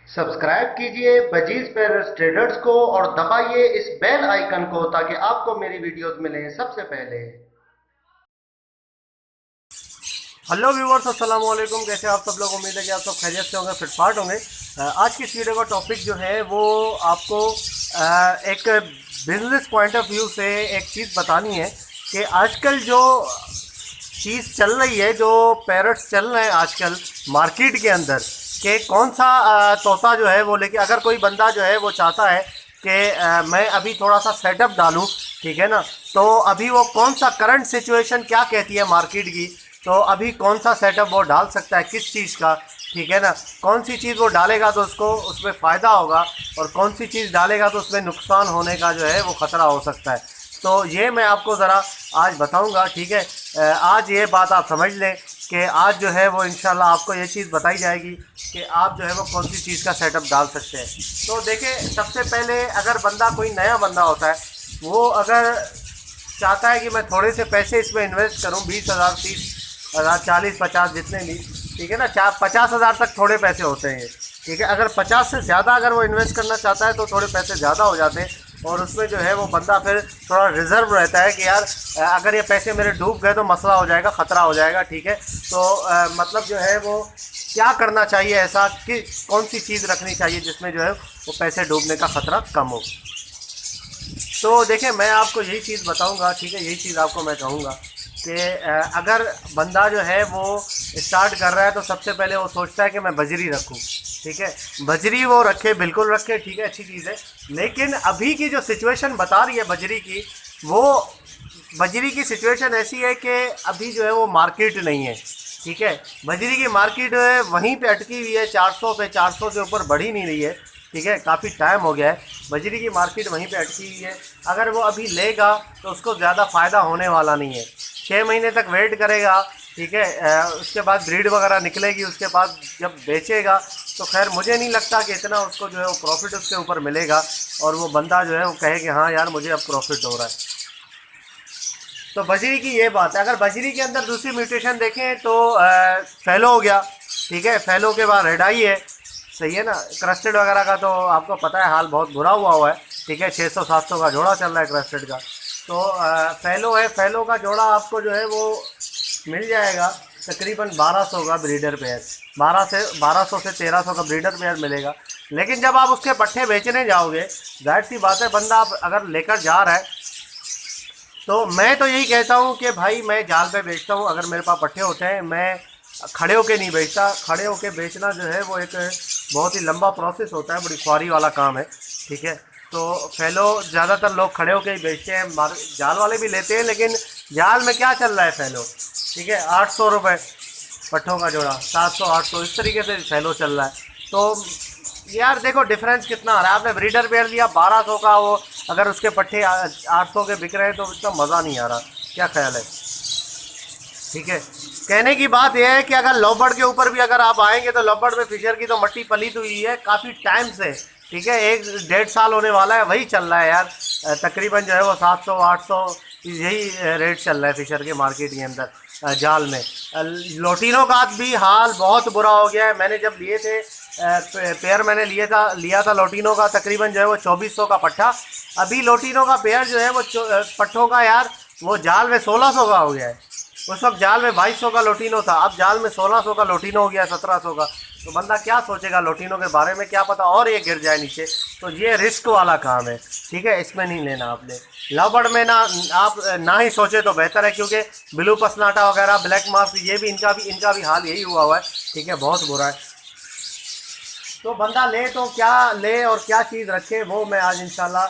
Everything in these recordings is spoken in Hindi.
सब्सक्राइब कीजिए बजीज पेरस ट्रेडर्स को और दबाइए इस बेल आइकन को ताकि आपको मेरी वीडियोस मिलें सबसे पहले। हेलो व्यूवर्स, अस्सलाम वालेकुम। कैसे आप सब लोग? उम्मीद है कि आप सब खैरियत से होंगे, फिटफाट होंगे। आज की इस वीडियो का टॉपिक जो है वो आपको एक बिजनेस पॉइंट ऑफ व्यू से एक चीज़ बतानी है कि आजकल जो चीज़ चल रही है, जो पैरट्स चल रहे हैं आजकल मार्केट के अंदर, कि कौन सा तोता जो है वो लेके अगर कोई बंदा जो है वो चाहता है कि मैं अभी थोड़ा सा सेटअप डालूं, ठीक है ना, तो अभी वो कौन सा करंट सिचुएशन क्या कहती है मार्केट की, तो अभी कौन सा सेटअप वो डाल सकता है, किस चीज़ का, ठीक है ना, कौन सी चीज़ वो डालेगा तो उसको उसमें फ़ायदा होगा और कौन सी चीज़ डालेगा तो उसमें नुकसान होने का जो है वो ख़तरा हो सकता है। तो ये मैं आपको ज़रा आज बताऊंगा, ठीक है। आज ये बात आप समझ लें कि आज जो है वो इंशाल्लाह आपको ये चीज़ बताई जाएगी कि आप जो है वो कौन सी चीज़ का सेटअप डाल सकते हैं। तो देखिए, सबसे पहले अगर बंदा कोई नया बंदा होता है, वो अगर चाहता है कि मैं थोड़े से पैसे इसमें इन्वेस्ट करूं, 20,000 30,000 40 50 जितने भी, ठीक है ना, 50,000 तक थोड़े पैसे होते हैं, ठीक है। अगर 50 से ज़्यादा अगर वो इन्वेस्ट करना चाहता है तो थोड़े पैसे ज़्यादा हो जाते हैं और उसमें जो है वो बंदा फिर थोड़ा रिजर्व रहता है कि यार अगर ये पैसे मेरे डूब गए तो मसला हो जाएगा, ख़तरा हो जाएगा, ठीक है। तो मतलब जो है वो क्या करना चाहिए, ऐसा कि कौन सी चीज़ रखनी चाहिए जिसमें जो है वो पैसे डूबने का ख़तरा कम हो। तो देखिए, मैं आपको यही चीज़ बताऊंगा, ठीक है, यही चीज़ आपको मैं कहूँगा कि अगर बंदा जो है वो स्टार्ट कर रहा है तो सबसे पहले वो सोचता है कि मैं बजरी रखूँ, ठीक है। बजरी वो रखे, बिल्कुल रखे, ठीक है, अच्छी चीज़ है। लेकिन अभी की जो सिचुएशन बता रही है बजरी की, वो बजरी की सिचुएशन ऐसी है कि अभी जो है वो मार्केट नहीं है, ठीक है। बजरी की मार्केट वहीं पे अटकी हुई है, 400 पे, 400 से ऊपर बढ़ ही नहीं रही है, ठीक है। काफ़ी टाइम हो गया है, बजरी की मार्केट वहीं पे अटकी हुई है। अगर वो अभी लेगा तो उसको ज़्यादा फ़ायदा होने वाला नहीं है। 6 महीने तक वेट करेगा, ठीक है, उसके बाद ब्रीड वगैरह निकलेगी, उसके बाद जब बेचेगा तो खैर मुझे नहीं लगता कि इतना उसको जो है वो प्रॉफिट उसके ऊपर मिलेगा और वो बंदा जो है वो कहे कि हाँ यार मुझे अब प्रॉफिट हो रहा है। तो बजरी की ये बात है। अगर बजरी के अंदर दूसरी म्यूटेशन देखें तो फैलो हो गया, ठीक है, फैलो के बाद रेड आई है, सही है ना। क्रस्टेड वगैरह का तो आपको पता है हाल बहुत बुरा हुआ है, ठीक है, 600 700 का जोड़ा चल रहा है क्रस्टेड का। तो फैलो है, फैलो का जोड़ा आपको जो है वो मिल जाएगा तकरीबन 1200 का ब्रीडर पेयर, 1200 से 1300 का ब्रीडर पेयर मिलेगा। लेकिन जब आप उसके पट्ठे बेचने जाओगे, जाहिर सी बात है, बंदा आप अगर लेकर जा रहा है तो मैं तो यही कहता हूँ कि भाई मैं जाल पे बेचता हूँ। अगर मेरे पास पट्ठे होते हैं, मैं खड़े होके नहीं बेचता। खड़े होके बेचना जो है वो एक बहुत ही लंबा प्रोसेस होता है, बड़ी ख्वारी वाला काम है, ठीक है। तो फैलो ज़्यादातर लोग खड़े होके ही बेचते हैं, जाल वाले भी लेते हैं, लेकिन जाल में क्या चल रहा है फैलो, ठीक है, 800 रुपये पट्ठों का जोड़ा, 700 800 इस तरीके से फैलो चल रहा है। तो यार देखो डिफरेंस कितना आ रहा है। आपने ब्रीडर पेयर लिया 1200 का, वो अगर उसके पट्टे 800 के बिक रहे हैं तो इतना मज़ा नहीं आ रहा। क्या ख्याल है? ठीक है। कहने की बात यह है कि अगर लवबर्ड के ऊपर भी अगर आप आएंगे तो लवबर्ड में फिशर की तो मट्टी पलीत हुई है काफ़ी टाइम से, ठीक है, 1 1.5 साल होने वाला है, वही चल रहा है यार। तकरीबन जो है वो 700 800 यही रेट चल रहा है फिशर के मार्केट के अंदर, जाल में। लोटिनों का भी हाल बहुत बुरा हो गया है। मैंने जब लिए थे पेयर, मैंने लिया था लोटिनों का, तकरीबन जो है वो 2400 का पट्ठा। अभी लोटिनों का पेयर जो है वो पट्ठों का यार वो जाल में 1600 का हो गया है। उस वक्त जाल में 2200 का लोटिनो था, अब जाल में 1600 का लोटिनो हो गया, 1700 का। तो बंदा क्या सोचेगा लोटिनो के बारे में, क्या पता और ये गिर जाए नीचे। तो ये रिस्क वाला काम है, ठीक है, इसमें नहीं लेना आपने। लवबर्ड में ना आप ना ही सोचे तो बेहतर है, क्योंकि ब्लू पसनाटा वगैरह, ब्लैक मास्क, ये भी इनका भी हाल यही हुआ है, ठीक है, बहुत बुरा है। तो बंदा ले तो क्या ले और क्या चीज़ रखे, वो मैं आज इंशाल्लाह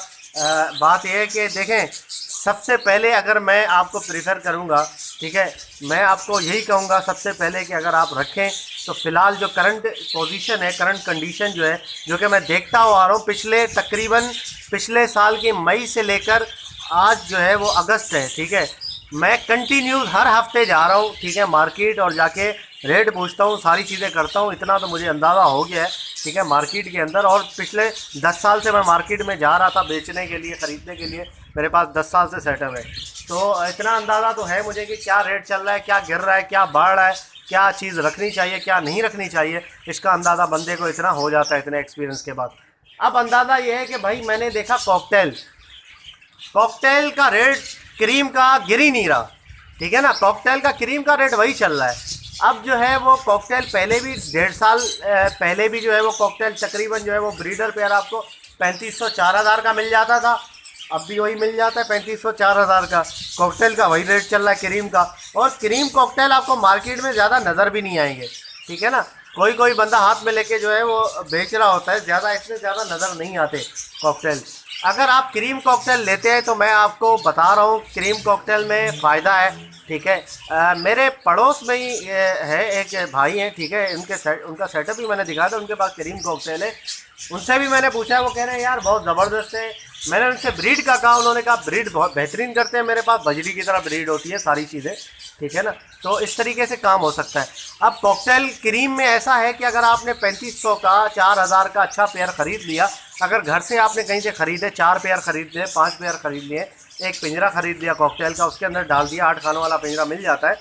बात यह है कि देखें, सबसे पहले अगर मैं आपको प्रेफर करूंगा, ठीक है, मैं आपको यही कहूंगा सबसे पहले कि अगर आप रखें तो फ़िलहाल जो करंट पोजीशन है, करंट कंडीशन जो है, जो कि मैं देखता हुआ आ रहा हूँ पिछले साल की मई से लेकर आज जो है वो अगस्त है, ठीक है, मैं कंटिन्यूस हर हफ्ते जा रहा हूँ, ठीक है, मार्केट, और जाके रेट पूछता हूँ, सारी चीज़ें करता हूँ। इतना तो मुझे अंदाज़ा हो गया है, ठीक है, मार्केट के अंदर। और पिछले 10 साल से मैं मार्केट में जा रहा था बेचने के लिए, ख़रीदने के लिए, मेरे पास 10 साल से सेटअप है। तो इतना अंदाज़ा तो है मुझे कि क्या रेट चल रहा है, क्या गिर रहा है, क्या बढ़ रहा है। क्या चीज़ रखनी चाहिए क्या नहीं रखनी चाहिए, इसका अंदाज़ा बंदे को इतना हो जाता है इतने एक्सपीरियंस के बाद। अब अंदाज़ा ये है कि भाई मैंने देखा कॉकटेल, कॉकटेल का रेट क्रीम का गिर ही नहीं रहा, ठीक है ना, कॉकटेल का क्रीम का रेट वही चल रहा है। अब जो है वो कॉकटेल पहले भी 1.5 साल पहले भी जो है वो कॉकटेल तकरीबन जो है वो ब्रीडर पेयर आपको 3500 4000 का मिल जाता था, अब भी वही मिल जाता है 3500 4000 का, कॉकटेल का वही रेट चल रहा है क्रीम का। और क्रीम कॉकटेल आपको मार्केट में ज़्यादा नज़र भी नहीं आएंगे, ठीक है ना, कोई कोई बंदा हाथ में लेके जो है वो बेच रहा होता है, ज़्यादा इतने ज़्यादा नज़र नहीं आते कॉकटेल। अगर आप क्रीम कॉकटेल लेते हैं तो मैं आपको बता रहा हूँ क्रीम कॉकटेल में फ़ायदा है, ठीक है। मेरे पड़ोस में ही है एक भाई हैं, ठीक है, उनका सेटअप भी मैंने दिखाया था, उनके पास क्रीम कॉकटेल है, उनसे भी मैंने पूछा, वो कह रहे हैं यार बहुत ज़बरदस्त है। मैंने उनसे ब्रीड का कहा, उन्होंने कहा ब्रीड बहुत बेहतरीन करते हैं, मेरे पास बजरी की तरह ब्रीड होती है सारी चीज़ें, ठीक है ना, तो इस तरीके से काम हो सकता है। अब कॉकटेल क्रीम में ऐसा है कि अगर आपने 3500 का 4000 का अच्छा पेयर ख़रीद लिया, अगर घर से आपने कहीं से ख़रीदे 4 पेयर ख़रीद लिए 5 पेयर ख़रीद लिए, एक पिंजरा ख़रीद लिया कॉकटेल का, उसके अंदर डाल दिया, 8 खानों वाला पिंजरा मिल जाता है,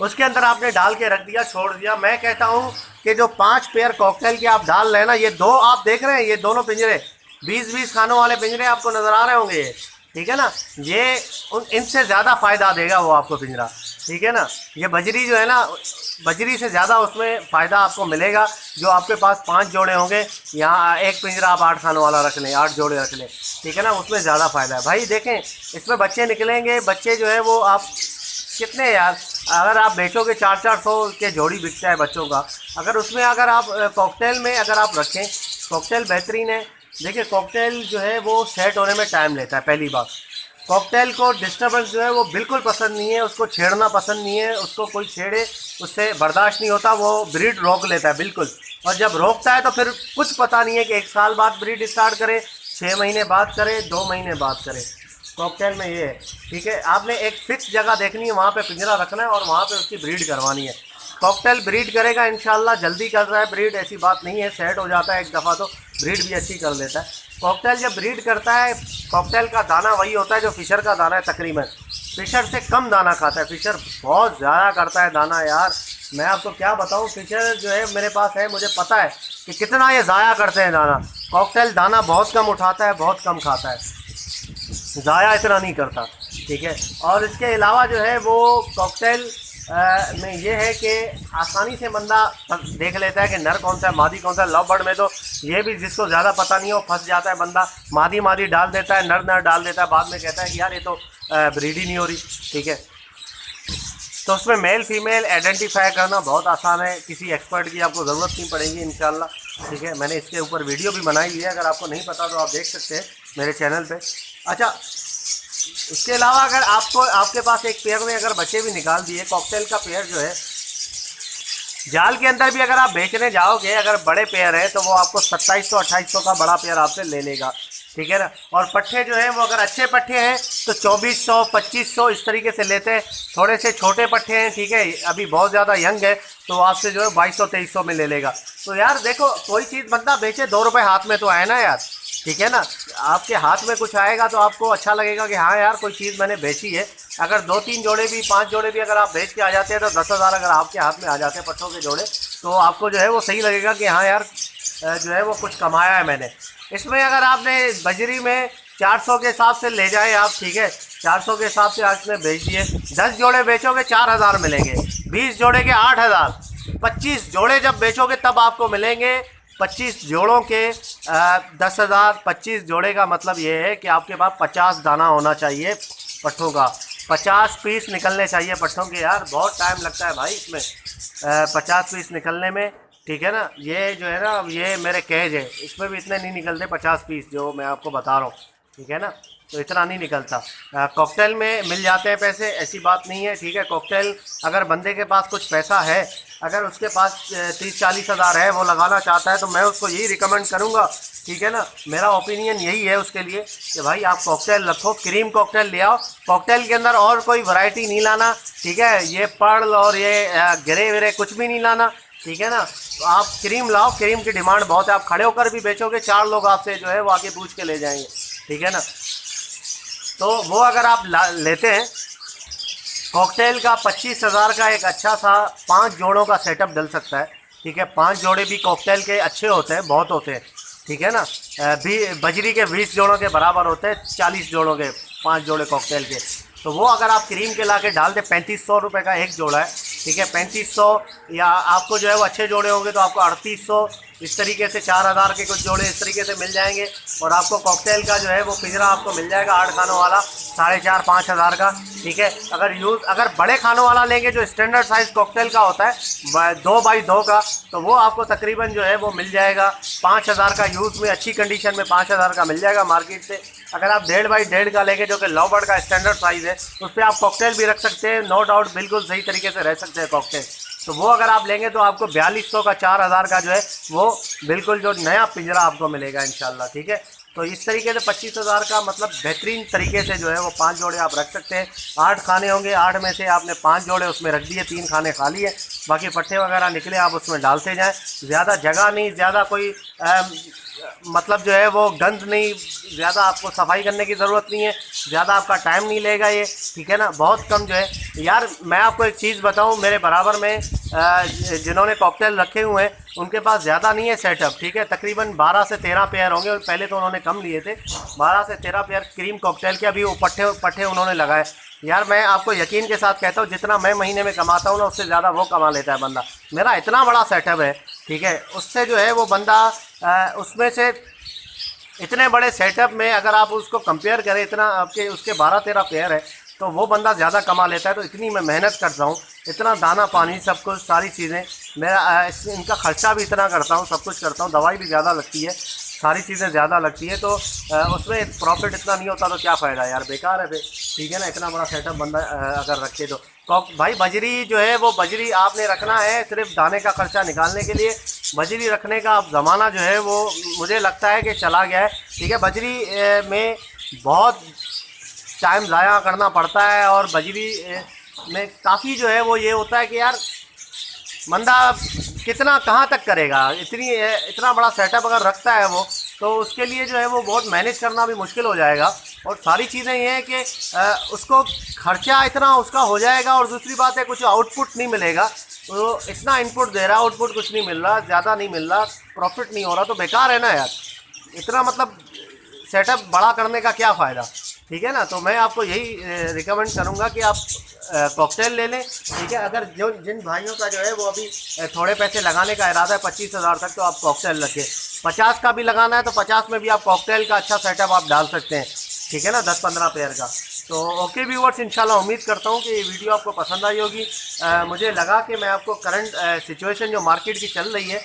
उसके अंदर आपने डाल के रख दिया छोड़ दिया। मैं कहता हूँ कि जो 5 पेयर कॉकटेल के आप डाल रहे हैं ना, ये 2 आप देख रहे हैं, ये दोनों पिंजरे 20-20 खानों वाले पिंजरे आपको नज़र आ रहे होंगे ये, ठीक है ना, ये इनसे ज़्यादा फ़ायदा देगा वो आपको पिंजरा, ठीक है ना। ये बजरी जो है ना, बजरी से ज़्यादा उसमें फ़ायदा आपको मिलेगा। जो आपके पास 5 जोड़े होंगे, यहाँ एक पिंजरा आप 8 खानों वाला रख लें, 8 जोड़े रख लें, ठीक है ना, उसमें ज़्यादा फ़ायदा है। भाई देखें इसमें बच्चे निकलेंगे, बच्चे जो है वो आप कितने यार, अगर आप बेचोगे 400-400 के जोड़ी बिकता है बच्चों का, अगर उसमें अगर आप कॉकटेल में अगर आप रखें, कॉकटेल बेहतरीन है। देखिए कॉकटेल जो है वो सेट होने में टाइम लेता है, पहली बात कॉकटेल को डिस्टर्बेंस जो है वो बिल्कुल पसंद नहीं है, उसको छेड़ना पसंद नहीं है, उसको कोई छेड़े उससे बर्दाश्त नहीं होता, वो ब्रीड रोक लेता है बिल्कुल। और जब रोकता है तो फिर कुछ पता नहीं है कि 1 साल बाद ब्रीड स्टार्ट करे, 6 महीने बाद करे, 2 महीने बाद करे, कॉकटेल में ये है, ठीक है। आपने एक फिक्स जगह देखनी है, वहाँ पे पिंजरा रखना है और वहाँ पे उसकी ब्रीड करवानी है। कॉकटेल ब्रीड करेगा इंशाल्लाह, जल्दी कर रहा है ब्रीड, ऐसी बात नहीं है, सेट हो जाता है एक दफ़ा तो ब्रीड भी अच्छी कर लेता है। कॉकटेल जब ब्रीड करता है, कॉकटेल का दाना वही होता है जो फ़िशर का दाना है, तकरीबन फ़िशर से कम दाना खाता है, फ़िशर बहुत ज़्यादा करता है दाना यार, मैं आपको क्या बताऊँ, फ़िशर जो है मेरे पास है, मुझे पता है कि कितना ये ज़ाया करते हैं दाना। कॉकटेल दाना बहुत कम उठाता है, बहुत कम खाता है, ज़ाया इतना नहीं करता, ठीक है। और इसके अलावा जो है वो कॉकटेल में ये है कि आसानी से बंदा देख लेता है कि नर कौन सा है मादी कौन सा है। लव बर्ड में तो ये भी जिसको ज़्यादा पता नहीं हो फंस जाता है बंदा, मादी मादी डाल देता है, नर नर डाल देता है, बाद में कहता है कि यार ये तो ब्रीड ही नहीं हो रही, ठीक है। तो उसमें मेल फीमेल आइडेंटिफाई करना बहुत आसान है, किसी एक्सपर्ट की आपको ज़रूरत नहीं पड़ेगी इंशाल्लाह, ठीक है। मैंने इसके ऊपर वीडियो भी बनाई हुई है, अगर आपको नहीं पता तो आप देख सकते हैं मेरे चैनल पे। अच्छा, इसके अलावा अगर आपके पास एक पेयर में अगर बच्चे भी निकाल दिए, कॉकटेल का पेयर जो है जाल के अंदर भी अगर आप बेचने जाओगे, अगर बड़े पेयर हैं तो वो आपको 2700-2800 का बड़ा पेयर आपसे ले लेगा, ठीक है ना। और पट्ठे जो हैं वो अगर अच्छे पट्ठे हैं तो 2400-2500 इस तरीके से लेते हैं। थोड़े से छोटे पट्ठे हैं, ठीक है, अभी बहुत ज़्यादा यंग है, तो आपसे जो है 2200-2300 में ले लेगा। तो यार देखो कोई चीज़ बंदा बेचे 2 रुपये हाथ में तो आए ना यार, ठीक है ना, आपके हाथ में कुछ आएगा तो आपको अच्छा लगेगा कि हाँ यार कोई चीज़ मैंने बेची है। अगर 2-3 जोड़े भी 5 जोड़े भी अगर आप बेच के आ जाते हैं तो 10,000 अगर आपके हाथ में आ जाते हैं पट्ठों के जोड़े, तो आपको जो है वो सही लगेगा कि हाँ यार जो है वो कुछ कमाया है मैंने। इसमें अगर आपने बजरी में 400 के हिसाब से ले जाए आप, ठीक है, 400 के हिसाब से आपने बेच दिए, 10 जोड़े बेचोगे 4000 मिलेंगे, 20 जोड़े के 8000, 25 जोड़े जब बेचोगे तब आपको मिलेंगे 25 जोड़ों के 10,000। 25 जोड़े का मतलब ये है कि आपके पास 50 दाना होना चाहिए पट्ठों का, 50 पीस निकलने चाहिए पट्ठों के। यार बहुत टाइम लगता है भाई इसमें 50 पीस निकलने में, ठीक है ना। ये जो है ना ये मेरे कैज है, इसमें भी इतने नहीं निकलते 50 पीस जो मैं आपको बता रहा हूँ, ठीक है ना, तो इतना नहीं निकलता। कॉकटेल में मिल जाते हैं पैसे, ऐसी बात नहीं है, ठीक है। कॉकटेल अगर बंदे के पास कुछ पैसा है, अगर उसके पास 30-40 हज़ार है, वो लगाना चाहता है, तो मैं उसको यही रिकमेंड करूँगा, ठीक है ना। मेरा ओपिनियन यही है उसके लिए कि भाई आप कॉकटेल रखो, क्रीम कॉकटेल ले आओ। कॉकटेल के अंदर और कोई वैरायटी नहीं लाना, ठीक है, ये पर्ल और ये ग्रे वेरे कुछ भी नहीं लाना, ठीक है ना। तो आप क्रीम लाओ, क्रीम की डिमांड बहुत है, आप खड़े होकर भी बेचोगे 4 लोग आपसे जो है वो आके पूछ के ले जाएंगे, ठीक है ना। तो वो अगर आप लेते हैं कॉकटेल का 25,000 का एक अच्छा सा 5 जोड़ों का सेटअप डल सकता है। ठीक है, 5 जोड़े भी कॉकटेल के अच्छे होते हैं, बहुत होते हैं। ठीक है ना, भी बजरी के 20 जोड़ों के बराबर होते हैं, 40 जोड़ों के 5 जोड़े कॉकटेल के। तो वो अगर आप क्रीम के ला के डाल दें, 3500 रुपये का एक जोड़ा है। ठीक है, 3500, या आपको जो है वो अच्छे जोड़े होंगे तो आपको 3800, इस तरीके से 4000 के कुछ जोड़े इस तरीके से मिल जाएंगे। और आपको कॉकटेल का जो है वो पिंजरा आपको मिल जाएगा 8 खानों वाला, 4,500-5,000 का। ठीक है, अगर बड़े खानों वाला लेंगे जो स्टैंडर्ड साइज़ कॉकटेल का होता है 2x2 का, तो वो आपको तकरीबन जो है वो मिल जाएगा 5,000 का। यूज़ में अच्छी कंडीशन में 5,000 का मिल जाएगा मार्केट से। अगर आप 1.5x1.5 का लेंगे जो कि लॉबर्ट का स्टैंडर्ड साइज़ है, उस पर आप कॉकटेल भी रख सकते हैं, नो डाउट बिल्कुल सही तरीके से रह सकते हैं कॉकटेल। तो वो अगर आप लेंगे तो आपको 4200 का 4,000 का जो है वो बिल्कुल जो नया पिंजरा आपको मिलेगा इंशाल्लाह। ठीक है, तो इस तरीके से 25,000 का मतलब बेहतरीन तरीके से जो है वो 5 जोड़े आप रख सकते हैं। 8 खाने होंगे, 8 में से आपने 5 जोड़े उसमें रख दिए, 3 खाने खाली है, बाकी पट्टे वगैरह निकले आप उसमें डालते जाएं। ज़्यादा जगह नहीं, ज़्यादा कोई मतलब जो है वो गंद नहीं, ज़्यादा आपको सफाई करने की ज़रूरत नहीं है, ज़्यादा आपका टाइम नहीं लेगा ये। ठीक है ना, बहुत कम जो है। यार मैं आपको एक चीज़ बताऊं, मेरे बराबर में जिन्होंने कॉकटेल रखे हुए हैं उनके पास ज़्यादा नहीं है सेटअप। ठीक है, तकरीबन 12 से 13 पेयर होंगे, और पहले तो उन्होंने कम लिए थे, 12 से 13 पेयर क्रीम कॉकटेल के अभी वो पट्टे उन्होंने लगाए। यार मैं आपको यकीन के साथ कहता हूँ, जितना मैं महीने में कमाता हूँ ना, उससे ज़्यादा वो कमा लेता है बंदा। मेरा इतना बड़ा सेटअप है, ठीक है, उससे जो है वो बंदा उसमें से इतने बड़े सेटअप में अगर आप उसको कंपेयर करें, इतना आपके उसके 12-13 पेयर है, तो वो बंदा ज़्यादा कमा लेता है। तो इतनी मैं मेहनत करता हूँ, इतना दाना पानी सब कुछ सारी चीज़ें, मेरा इनका ख़र्चा भी इतना करता हूँ, सब कुछ करता हूँ, दवाई भी ज़्यादा लगती है, सारी चीज़ें ज़्यादा लगती है, तो उसमें प्रॉफिट इतना नहीं होता, तो क्या फ़ायदा यार, बेकार है फिर। ठीक है ना, इतना बड़ा सेटअप बंदा अगर रखे तो भाई बजरी जो है वो बजरी आपने रखना है सिर्फ दाने का खर्चा निकालने के लिए। बजरी रखने का अब ज़माना जो है वो मुझे लगता है कि चला गया है। ठीक है, बजरी में बहुत टाइम ज़ाया करना पड़ता है, और बजरी में काफ़ी जो है वो ये होता है कि यार बंदा कितना कहाँ तक करेगा, इतना बड़ा सेटअप अगर रखता है वो, तो उसके लिए जो है वो बहुत मैनेज करना भी मुश्किल हो जाएगा। और सारी चीज़ें ये हैं कि उसको खर्चा इतना उसका हो जाएगा, और दूसरी बात है कुछ आउटपुट नहीं मिलेगा। तो इतना इनपुट दे रहा, आउटपुट कुछ नहीं मिल रहा, ज़्यादा नहीं मिल रहा, प्रॉफिट नहीं हो रहा, तो बेकार है ना यार। इतना मतलब सेटअप बड़ा करने का क्या फ़ायदा। ठीक है ना, तो मैं आपको यही रिकमेंड करूँगा कि आप कॉकटेल ले लें। ठीक है, अगर जिन भाइयों का जो है वो अभी थोड़े पैसे लगाने का इरादा है 25,000 तक, तो आप कॉकटेल रखें। 50 का भी लगाना है तो 50 में भी आप कॉकटेल का अच्छा सेटअप आप डाल सकते हैं। ठीक है ना, 10-15 पेयर का। तो ओके व्यूअर्स, इंशाल्लाह उम्मीद करता हूँ कि ये वीडियो आपको पसंद आई होगी। मुझे लगा कि मैं आपको करंट सिचुएशन जो मार्केट की चल रही है,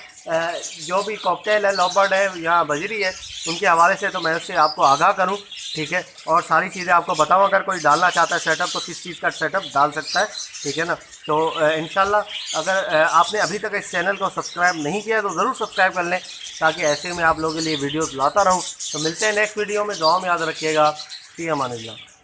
जो भी कॉकटेल है, लॉबर्ट है या बजरी है, उनके हवाले से तो मैं उससे आपको आगाह करूँ। ठीक है, और सारी चीज़ें आपको बताऊँ, अगर कोई डालना चाहता है सेटअप तो किस चीज़ का सेटअप डाल सकता है। ठीक है ना, तो इंशाल्लाह अगर आपने अभी तक इस चैनल को सब्सक्राइब नहीं किया तो ज़रूर सब्सक्राइब कर लें, ताकि ऐसे में आप लोगों के लिए वीडियोज़ लाता रहूँ। तो मिलते हैं नेक्स्ट वीडियो में, दुआ में याद रखिएगा। फ़ी अमानिल्लाह।